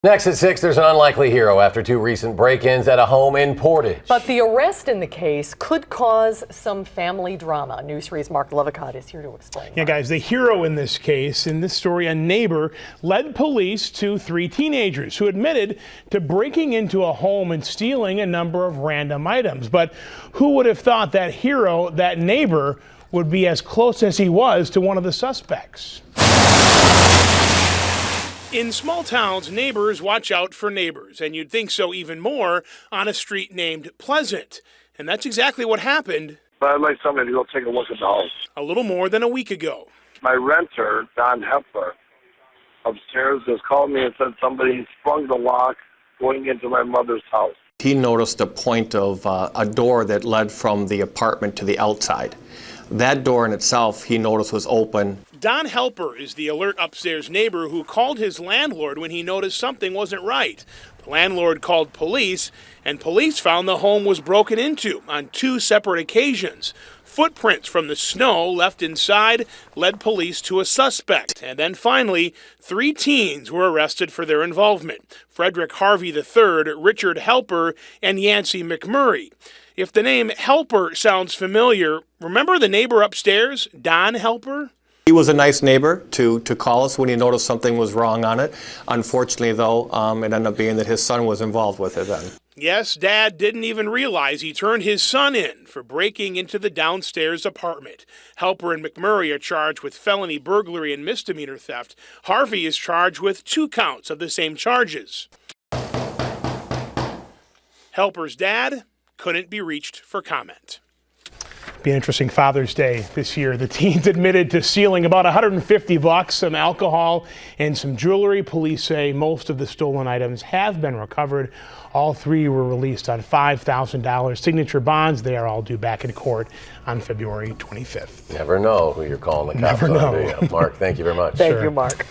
Next at 6, there's an unlikely hero after 2 recent break-ins at a home in Portage. But the arrest in the case could cause some family drama. News 3's Marc Lovicott is here to explain. Yeah, guys, the hero in this case, in this story, a neighbor, led police to 3 teenagers who admitted to breaking into a home and stealing a number of random items. But who would have thought that hero, that neighbor, would be as close as he was to one of the suspects? In small towns, neighbors watch out for neighbors, and you'd think so even more on a street named Pleasant. And that's exactly what happened. But I'd like somebody to go take a look at the house. A little more than a week ago. My renter, Don Hepler, upstairs has called me and said somebody sprung the lock going into my mother's house. He noticed a point of a door that led from the apartment to the outside. That door in itself, he noticed, was open. Don Helper is the alert upstairs neighbor who called his landlord when he noticed something wasn't right. The landlord called police, and police found the home was broken into on 2 separate occasions. Footprints from the snow left inside led police to a suspect. And then finally, 3 teens were arrested for their involvement. Frederick Harvey III, Richard Helper, and Yancey McMurray. If the name Helper sounds familiar, remember the neighbor upstairs, Don Helper? He was a nice neighbor to call us when he noticed something was wrong on it. Unfortunately, though, it ended up being that his son was involved with it then. Yes, Dad didn't even realize he turned his son in for breaking into the downstairs apartment. Helper and McMurray are charged with felony burglary and misdemeanor theft. Harvey is charged with 2 counts of the same charges. Helper's dad couldn't be reached for comment. Be an interesting Father's Day this year. The teens admitted to stealing about $150, some alcohol, and some jewelry. Police say most of the stolen items have been recovered. All 3 were released on $5,000 signature bonds. They are all due back in court on February 25th. Never know who you're calling the cops on, do you? Mark, thank you very much. Thank you, Mark.